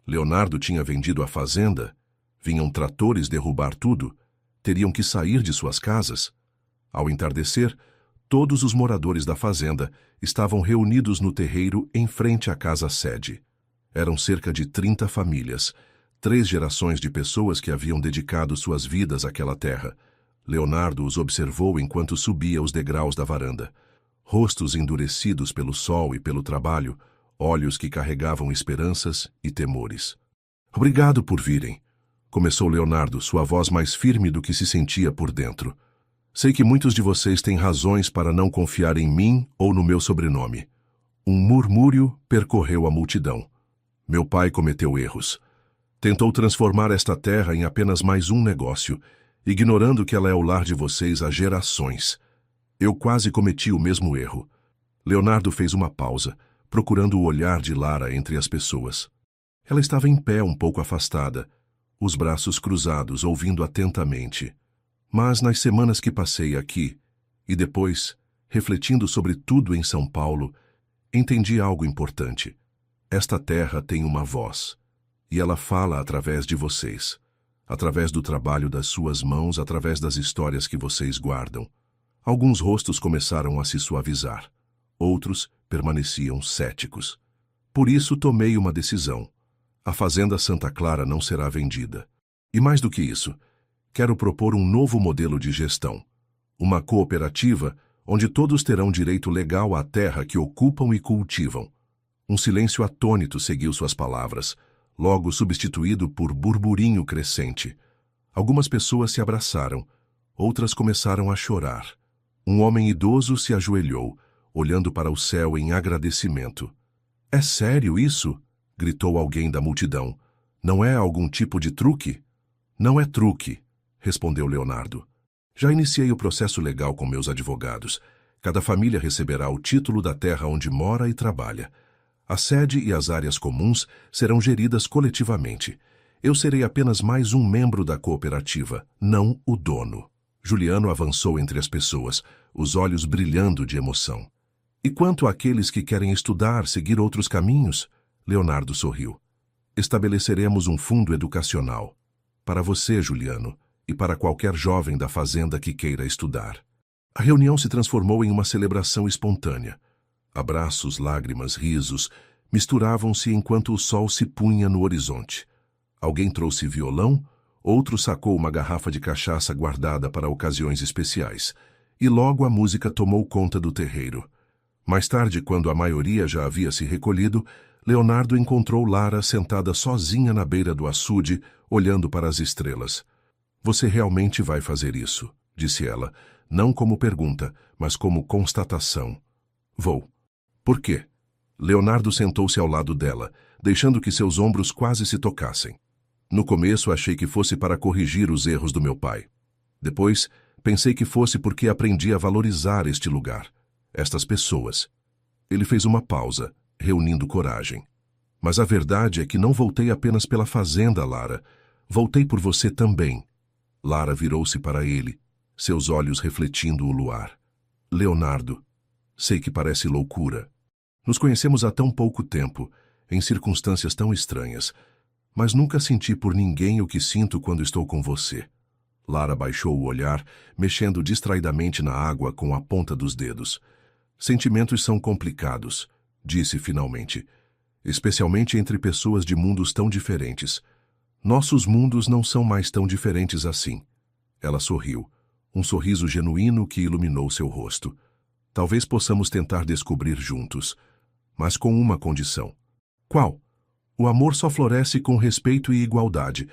Leonardo tinha vendido a fazenda? Vinham tratores derrubar tudo? Teriam que sair de suas casas? Ao entardecer, todos os moradores da fazenda estavam reunidos no terreiro em frente à casa-sede. Eram cerca de 30 famílias, 3 gerações de pessoas que haviam dedicado suas vidas àquela terra. Leonardo os observou enquanto subia os degraus da varanda. Rostos endurecidos pelo sol e pelo trabalho, olhos que carregavam esperanças e temores. Obrigado por virem, começou Leonardo, sua voz mais firme do que se sentia por dentro. Sei que muitos de vocês têm razões para não confiar em mim ou no meu sobrenome. Um murmúrio percorreu a multidão. Meu pai cometeu erros. Tentou transformar esta terra em apenas mais um negócio, ignorando que ela é o lar de vocês há gerações. Eu quase cometi o mesmo erro. Leonardo fez uma pausa, procurando o olhar de Lara entre as pessoas. Ela estava em pé um pouco afastada, os braços cruzados, ouvindo atentamente. Mas nas semanas que passei aqui, e depois, refletindo sobre tudo em São Paulo, entendi algo importante. Esta terra tem uma voz, e ela fala através de vocês, através do trabalho das suas mãos, através das histórias que vocês guardam. Alguns rostos começaram a se suavizar, outros permaneciam céticos. Por isso tomei uma decisão. A Fazenda Santa Clara não será vendida. E mais do que isso, quero propor um novo modelo de gestão. Uma cooperativa onde todos terão direito legal à terra que ocupam e cultivam. Um silêncio atônito seguiu suas palavras, logo substituído por burburinho crescente. Algumas pessoas se abraçaram, outras começaram a chorar. Um homem idoso se ajoelhou, olhando para o céu em agradecimento. É sério isso? Gritou alguém da multidão. Não é algum tipo de truque? Não é truque, respondeu Leonardo. Já iniciei o processo legal com meus advogados. Cada família receberá o título da terra onde mora e trabalha. A sede e as áreas comuns serão geridas coletivamente. Eu serei apenas mais um membro da cooperativa, não o dono. Juliano avançou entre as pessoas, os olhos brilhando de emoção. E quanto àqueles que querem estudar, seguir outros caminhos? Leonardo sorriu. Estabeleceremos um fundo educacional. Para você, Juliano, e para qualquer jovem da fazenda que queira estudar. A reunião se transformou em uma celebração espontânea. Abraços, lágrimas, risos misturavam-se enquanto o sol se punha no horizonte. Alguém trouxe violão, outro sacou uma garrafa de cachaça guardada para ocasiões especiais, e logo a música tomou conta do terreiro. Mais tarde, quando a maioria já havia se recolhido, Leonardo encontrou Lara sentada sozinha na beira do açude, olhando para as estrelas. Você realmente vai fazer isso, disse ela, não como pergunta, mas como constatação. Vou. Por quê? Leonardo sentou-se ao lado dela, deixando que seus ombros quase se tocassem. No começo achei que fosse para corrigir os erros do meu pai. Depois, pensei que fosse porque aprendi a valorizar este lugar, estas pessoas. Ele fez uma pausa, reunindo coragem. Mas a verdade é que não voltei apenas pela fazenda, Lara. Voltei por você também. Lara virou-se para ele, seus olhos refletindo o luar. Leonardo, sei que parece loucura. Nos conhecemos há tão pouco tempo, em circunstâncias tão estranhas, mas nunca senti por ninguém o que sinto quando estou com você. Lara baixou o olhar, mexendo distraidamente na água com a ponta dos dedos. Sentimentos são complicados, disse finalmente, especialmente entre pessoas de mundos tão diferentes. Nossos mundos não são mais tão diferentes assim. Ela sorriu, um sorriso genuíno que iluminou seu rosto. Talvez possamos tentar descobrir juntos, mas com uma condição. Qual? O amor só floresce com respeito e igualdade.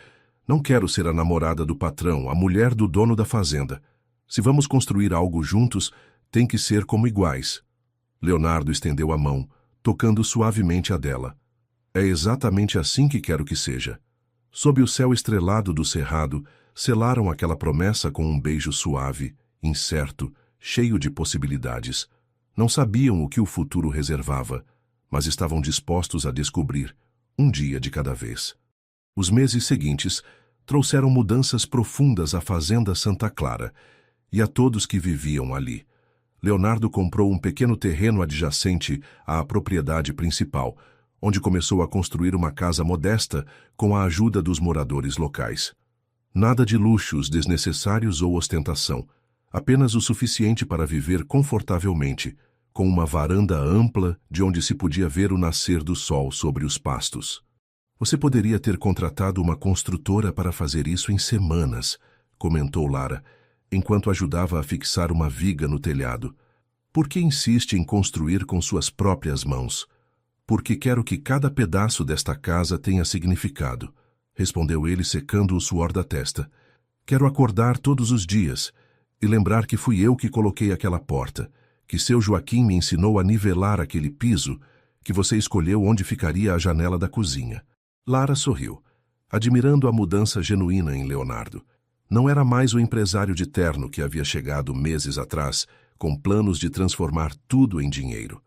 Não quero ser a namorada do patrão, a mulher do dono da fazenda. Se vamos construir algo juntos, tem que ser como iguais. Leonardo estendeu a mão, tocando suavemente a dela. É exatamente assim que quero que seja. Sob o céu estrelado do cerrado, selaram aquela promessa com um beijo suave, incerto, cheio de possibilidades. Não sabiam o que o futuro reservava, mas estavam dispostos a descobrir, um dia de cada vez. Os meses seguintes trouxeram mudanças profundas à fazenda Santa Clara e a todos que viviam ali. Leonardo comprou um pequeno terreno adjacente à propriedade principal, onde começou a construir uma casa modesta com a ajuda dos moradores locais. Nada de luxos desnecessários ou ostentação, apenas o suficiente para viver confortavelmente, com uma varanda ampla de onde se podia ver o nascer do sol sobre os pastos. Você poderia ter contratado uma construtora para fazer isso em semanas, comentou Lara, enquanto ajudava a fixar uma viga no telhado. Por que insiste em construir com suas próprias mãos? Porque quero que cada pedaço desta casa tenha significado, respondeu ele secando o suor da testa. Quero acordar todos os dias e lembrar que fui eu que coloquei aquela porta, que seu Joaquim me ensinou a nivelar aquele piso, que você escolheu onde ficaria a janela da cozinha. Lara sorriu, admirando a mudança genuína em Leonardo. Não era mais o empresário de terno que havia chegado meses atrás, com planos de transformar tudo em dinheiro.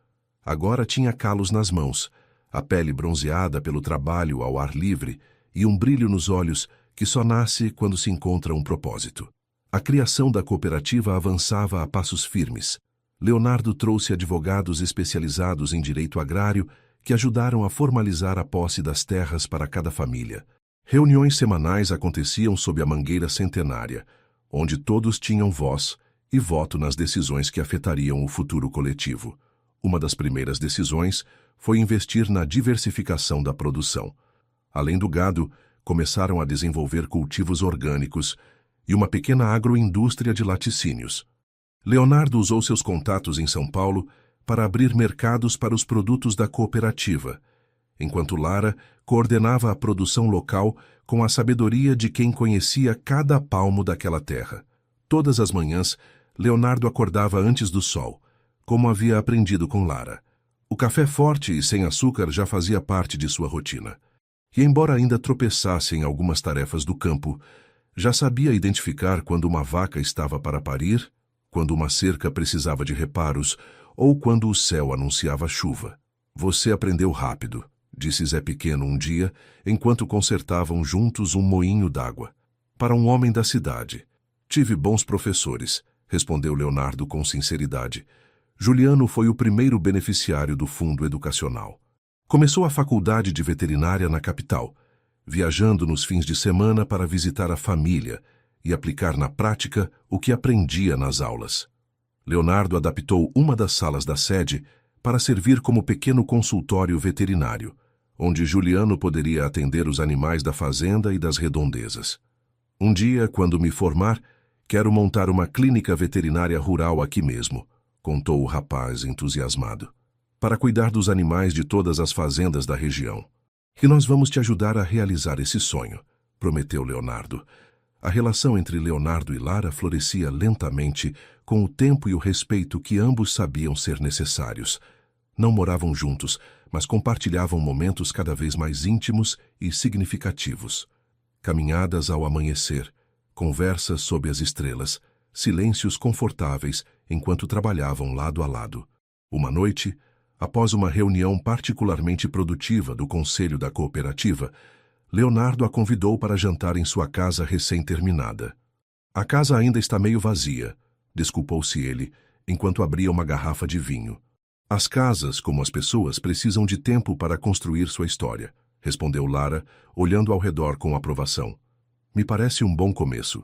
Agora tinha calos nas mãos, a pele bronzeada pelo trabalho ao ar livre e um brilho nos olhos que só nasce quando se encontra um propósito. A criação da cooperativa avançava a passos firmes. Leonardo trouxe advogados especializados em direito agrário que ajudaram a formalizar a posse das terras para cada família. Reuniões semanais aconteciam sob a mangueira centenária, onde todos tinham voz e voto nas decisões que afetariam o futuro coletivo. Uma das primeiras decisões foi investir na diversificação da produção. Além do gado, começaram a desenvolver cultivos orgânicos e uma pequena agroindústria de laticínios. Leonardo usou seus contatos em São Paulo para abrir mercados para os produtos da cooperativa, enquanto Lara coordenava a produção local com a sabedoria de quem conhecia cada palmo daquela terra. Todas as manhãs, Leonardo acordava antes do sol, como havia aprendido com Lara. O café forte e sem açúcar já fazia parte de sua rotina. E embora ainda tropeçasse em algumas tarefas do campo, já sabia identificar quando uma vaca estava para parir, quando uma cerca precisava de reparos ou quando o céu anunciava chuva. Você aprendeu rápido, disse Zé Pequeno um dia, enquanto consertavam juntos um moinho d'água. Para um homem da cidade. Tive bons professores, respondeu Leonardo com sinceridade. Juliano foi o primeiro beneficiário do fundo educacional. Começou a faculdade de veterinária na capital, viajando nos fins de semana para visitar a família e aplicar na prática o que aprendia nas aulas. Leonardo adaptou uma das salas da sede para servir como pequeno consultório veterinário, onde Juliano poderia atender os animais da fazenda e das redondezas. Um dia, quando me formar, quero montar uma clínica veterinária rural aqui mesmo, contou o rapaz entusiasmado, para cuidar dos animais de todas as fazendas da região. E nós vamos te ajudar a realizar esse sonho, prometeu Leonardo. A relação entre Leonardo e Lara florescia lentamente com o tempo e o respeito que ambos sabiam ser necessários. Não moravam juntos, mas compartilhavam momentos cada vez mais íntimos e significativos. Caminhadas ao amanhecer, conversas sob as estrelas, silêncios confortáveis enquanto trabalhavam lado a lado. Uma noite, após uma reunião particularmente produtiva do Conselho da Cooperativa, Leonardo a convidou para jantar em sua casa recém-terminada. A casa ainda está meio vazia, desculpou-se ele, enquanto abria uma garrafa de vinho. As casas, como as pessoas, precisam de tempo para construir sua história, respondeu Lara, olhando ao redor com aprovação. Me parece um bom começo.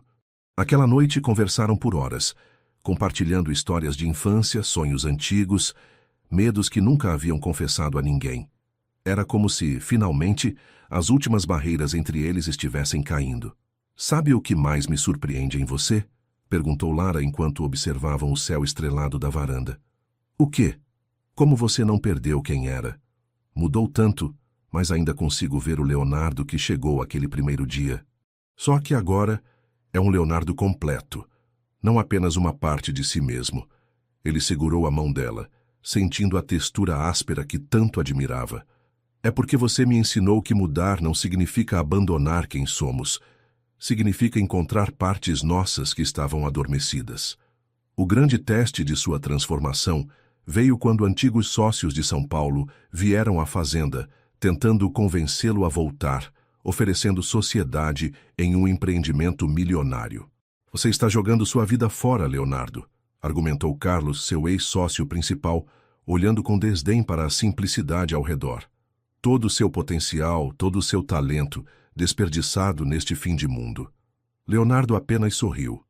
Aquela noite conversaram por horas, compartilhando histórias de infância, sonhos antigos, medos que nunca haviam confessado a ninguém. Era como se, finalmente, as últimas barreiras entre eles estivessem caindo. Sabe o que mais me surpreende em você? Perguntou Lara enquanto observavam o céu estrelado da varanda. O quê? Como você não perdeu quem era? Mudou tanto, mas ainda consigo ver o Leonardo que chegou aquele primeiro dia. Só que agora é um Leonardo completo, não apenas uma parte de si mesmo. Ele segurou a mão dela, sentindo a textura áspera que tanto admirava. É porque você me ensinou que mudar não significa abandonar quem somos. Significa encontrar partes nossas que estavam adormecidas. O grande teste de sua transformação veio quando antigos sócios de São Paulo vieram à fazenda, tentando convencê-lo a voltar, oferecendo sociedade em um empreendimento milionário. Você está jogando sua vida fora, Leonardo, argumentou Carlos, seu ex-sócio principal, olhando com desdém para a simplicidade ao redor. Todo o seu potencial, todo o seu talento, desperdiçado neste fim de mundo. Leonardo apenas sorriu.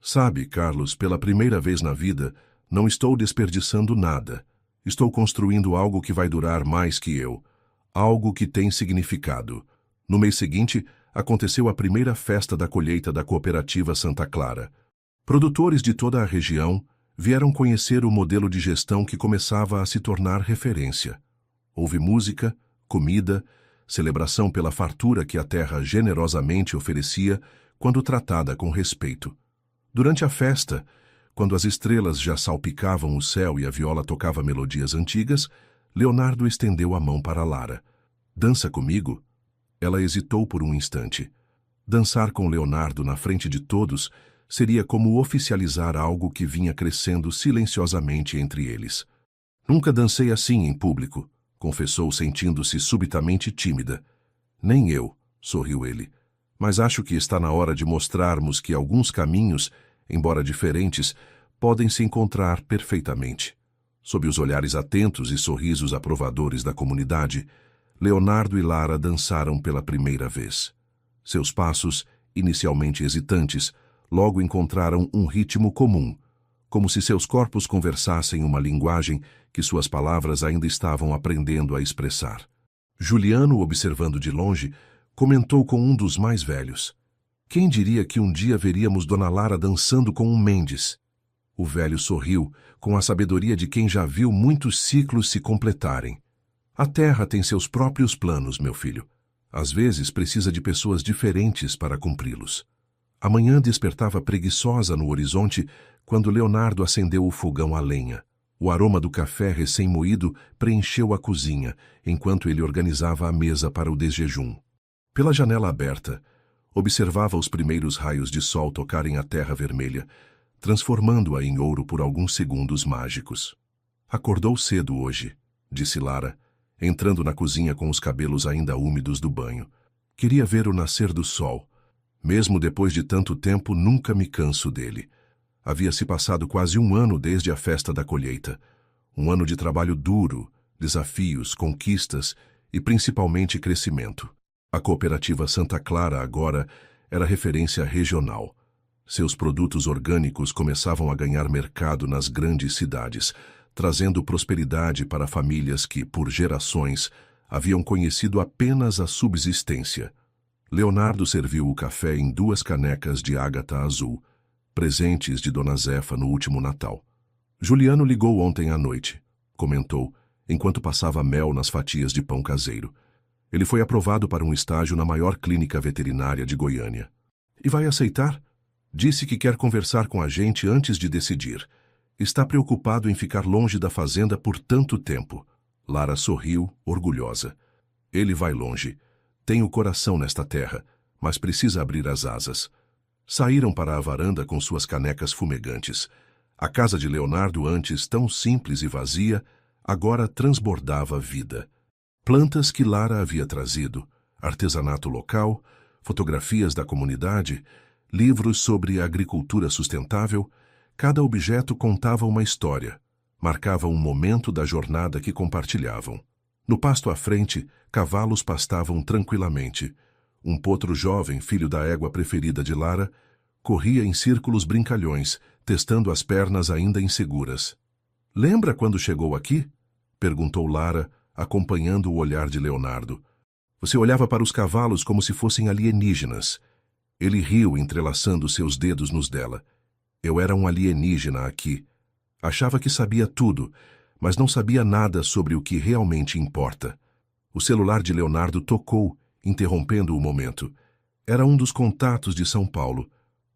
Sabe, Carlos, pela primeira vez na vida, não estou desperdiçando nada. Estou construindo algo que vai durar mais que eu. Algo que tem significado. No mês seguinte, aconteceu a primeira festa da colheita da cooperativa Santa Clara. Produtores de toda a região vieram conhecer o modelo de gestão que começava a se tornar referência. Houve música, comida, celebração pela fartura que a terra generosamente oferecia quando tratada com respeito. Durante a festa, quando as estrelas já salpicavam o céu e a viola tocava melodias antigas, Leonardo estendeu a mão para Lara. "Dança comigo?" Ela hesitou por um instante. Dançar com Leonardo na frente de todos seria como oficializar algo que vinha crescendo silenciosamente entre eles. "Nunca dancei assim em público", confessou, sentindo-se subitamente tímida. "Nem eu", sorriu ele. "Mas acho que está na hora de mostrarmos que alguns caminhos, embora diferentes, podem se encontrar perfeitamente." Sob os olhares atentos e sorrisos aprovadores da comunidade, Leonardo e Lara dançaram pela primeira vez. Seus passos, inicialmente hesitantes, logo encontraram um ritmo comum, como se seus corpos conversassem uma linguagem que suas palavras ainda estavam aprendendo a expressar. Juliano, observando de longe, comentou com um dos mais velhos: "Quem diria que um dia veríamos Dona Lara dançando com um Mendes?" O velho sorriu, com a sabedoria de quem já viu muitos ciclos se completarem. "A terra tem seus próprios planos, meu filho. Às vezes precisa de pessoas diferentes para cumpri-los." A manhã despertava preguiçosa no horizonte quando Leonardo acendeu o fogão a lenha. O aroma do café recém-moído preencheu a cozinha, enquanto ele organizava a mesa para o desjejum. Pela janela aberta, observava os primeiros raios de sol tocarem a terra vermelha, transformando-a em ouro por alguns segundos mágicos. "Acordou cedo hoje", disse Lara, entrando na cozinha com os cabelos ainda úmidos do banho. "Queria ver o nascer do sol. Mesmo depois de tanto tempo, nunca me canso dele." Havia se passado quase um ano desde a festa da colheita. Um ano de trabalho duro, desafios, conquistas e principalmente crescimento. A cooperativa Santa Clara agora era referência regional. Seus produtos orgânicos começavam a ganhar mercado nas grandes cidades, trazendo prosperidade para famílias que, por gerações, haviam conhecido apenas a subsistência. Leonardo serviu o café em 2 canecas de ágata azul, presentes de Dona Zefa no último Natal. "Juliano ligou ontem à noite", comentou, enquanto passava mel nas fatias de pão caseiro. "Ele foi aprovado para um estágio na maior clínica veterinária de Goiânia." "E vai aceitar?" "Disse que quer conversar com a gente antes de decidir. Está preocupado em ficar longe da fazenda por tanto tempo." Lara sorriu, orgulhosa. "Ele vai longe. Tem o coração nesta terra, mas precisa abrir as asas." Saíram para a varanda com suas canecas fumegantes. A casa de Leonardo, antes tão simples e vazia, agora transbordava vida. Plantas que Lara havia trazido, artesanato local, fotografias da comunidade, livros sobre agricultura sustentável, cada objeto contava uma história, marcava um momento da jornada que compartilhavam. No pasto à frente, cavalos pastavam tranquilamente. Um potro jovem, filho da égua preferida de Lara, corria em círculos brincalhões, testando as pernas ainda inseguras. "Lembra quando chegou aqui?" perguntou Lara, acompanhando o olhar de Leonardo. "Você olhava para os cavalos como se fossem alienígenas." Ele riu, entrelaçando seus dedos nos dela. "Eu era um alienígena aqui. Achava que sabia tudo, mas não sabia nada sobre o que realmente importa." O celular de Leonardo tocou, interrompendo o momento. Era um dos contatos de São Paulo,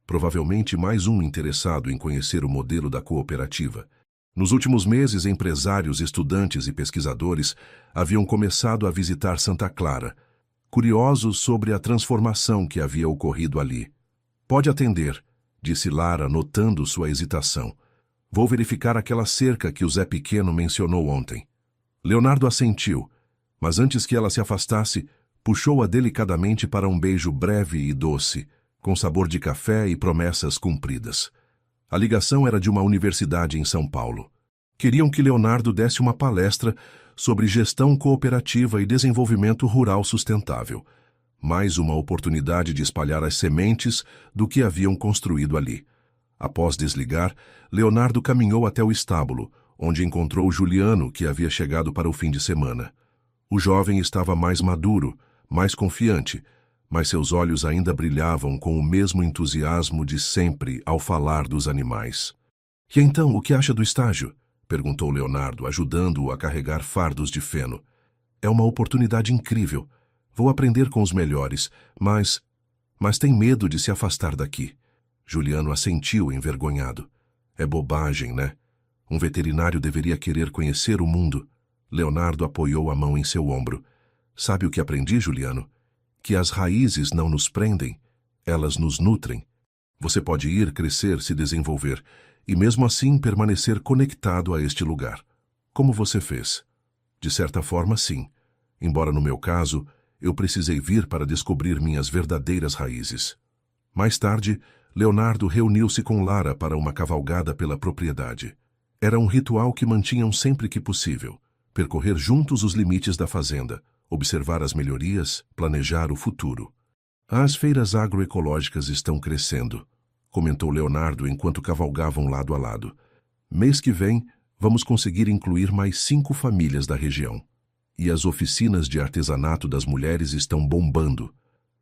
provavelmente mais um interessado em conhecer o modelo da cooperativa. Nos últimos meses, empresários, estudantes e pesquisadores haviam começado a visitar Santa Clara, curiosos sobre a transformação que havia ocorrido ali. "Pode atender", disse Lara, notando sua hesitação. "Vou verificar aquela cerca que o Zé Pequeno mencionou ontem." Leonardo assentiu, mas antes que ela se afastasse, puxou-a delicadamente para um beijo breve e doce, com sabor de café e promessas cumpridas. A ligação era de uma universidade em São Paulo. Queriam que Leonardo desse uma palestra sobre gestão cooperativa e desenvolvimento rural sustentável. Mais uma oportunidade de espalhar as sementes do que haviam construído ali. Após desligar, Leonardo caminhou até o estábulo, onde encontrou Juliano, que havia chegado para o fim de semana. O jovem estava mais maduro, mais confiante, mas seus olhos ainda brilhavam com o mesmo entusiasmo de sempre ao falar dos animais. "E então, o que acha do estágio?" perguntou Leonardo, ajudando-o a carregar fardos de feno. "É uma oportunidade incrível. Vou aprender com os melhores, mas tem medo de se afastar daqui." Juliano assentiu, envergonhado. "É bobagem, né? Um veterinário deveria querer conhecer o mundo." Leonardo apoiou a mão em seu ombro. "Sabe o que aprendi, Juliano? Que as raízes não nos prendem, elas nos nutrem. Você pode ir, crescer, se desenvolver, e mesmo assim permanecer conectado a este lugar. Como você fez?" "De certa forma, sim. Embora no meu caso, eu precisei vir para descobrir minhas verdadeiras raízes." Mais tarde, Leonardo reuniu-se com Lara para uma cavalgada pela propriedade. Era um ritual que mantinham sempre que possível: percorrer juntos os limites da fazenda, observar as melhorias, planejar o futuro. "As feiras agroecológicas estão crescendo", comentou Leonardo enquanto cavalgavam lado a lado. "Mês que vem, vamos conseguir incluir mais 5 famílias da região. E as oficinas de artesanato das mulheres estão bombando.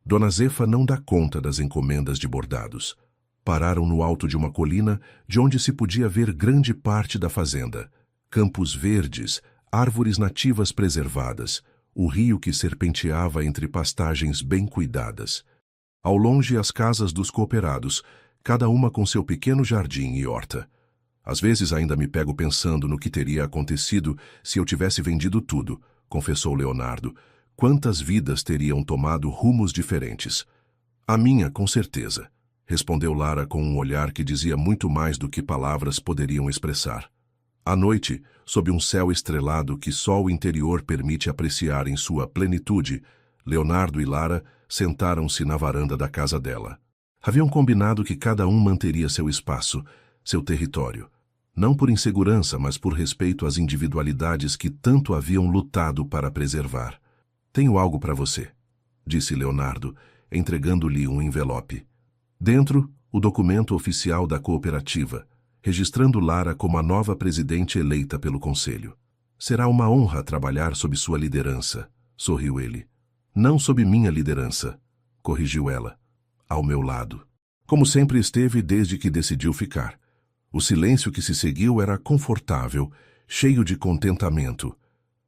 Dona Zefa não dá conta das encomendas de bordados." Pararam no alto de uma colina, de onde se podia ver grande parte da fazenda. Campos verdes, árvores nativas preservadas, o rio que serpenteava entre pastagens bem cuidadas. Ao longe, as casas dos cooperados, cada uma com seu pequeno jardim e horta. "Às vezes ainda me pego pensando no que teria acontecido se eu tivesse vendido tudo", confessou Leonardo. "Quantas vidas teriam tomado rumos diferentes?" "A minha, com certeza", respondeu Lara com um olhar que dizia muito mais do que palavras poderiam expressar. À noite, sob um céu estrelado que só o interior permite apreciar em sua plenitude, Leonardo e Lara sentaram-se na varanda da casa dela. Haviam combinado que cada um manteria seu espaço, seu território. Não por insegurança, mas por respeito às individualidades que tanto haviam lutado para preservar. "Tenho algo para você", disse Leonardo, entregando-lhe um envelope. Dentro, o documento oficial da cooperativa, registrando Lara como a nova presidente eleita pelo conselho. "Será uma honra trabalhar sob sua liderança", sorriu ele. "Não sob minha liderança", corrigiu ela. "Ao meu lado." Como sempre esteve desde que decidiu ficar. O silêncio que se seguiu era confortável, cheio de contentamento.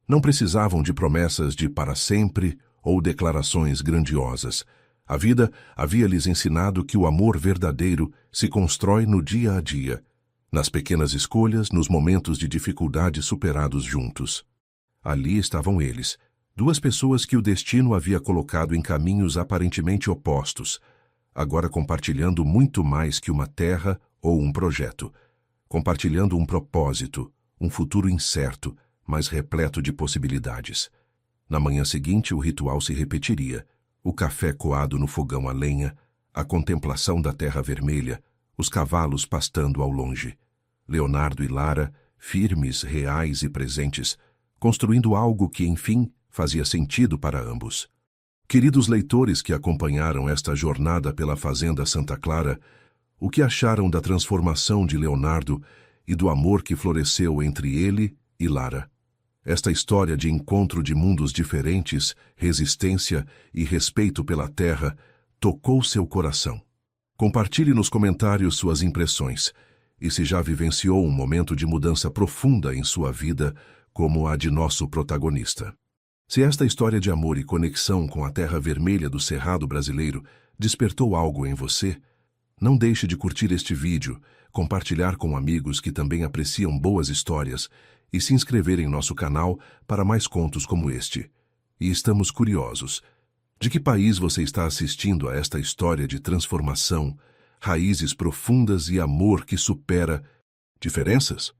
Não precisavam de promessas de para sempre ou declarações grandiosas. A vida havia-lhes ensinado que o amor verdadeiro se constrói no dia a dia, nas pequenas escolhas, nos momentos de dificuldade superados juntos. Ali estavam eles, 2 pessoas que o destino havia colocado em caminhos aparentemente opostos, agora compartilhando muito mais que uma terra ou um projeto, compartilhando um propósito, um futuro incerto, mas repleto de possibilidades. Na manhã seguinte, o ritual se repetiria: o café coado no fogão a lenha, a contemplação da terra vermelha, os cavalos pastando ao longe. Leonardo e Lara, firmes, reais e presentes, construindo algo que, enfim, fazia sentido para ambos. Queridos leitores que acompanharam esta jornada pela Fazenda Santa Clara, o que acharam da transformação de Leonardo e do amor que floresceu entre ele e Lara? Esta história de encontro de mundos diferentes, resistência e respeito pela terra tocou seu coração. Compartilhe nos comentários suas impressões e se já vivenciou um momento de mudança profunda em sua vida como a de nosso protagonista. Se esta história de amor e conexão com a terra vermelha do Cerrado brasileiro Despertou algo em você? Não deixe de curtir este vídeo, compartilhar com amigos que também apreciam boas histórias e se inscrever em nosso canal para mais contos como este. E estamos curiosos. De que país você está assistindo a esta história de transformação, raízes profundas e amor que supera diferenças?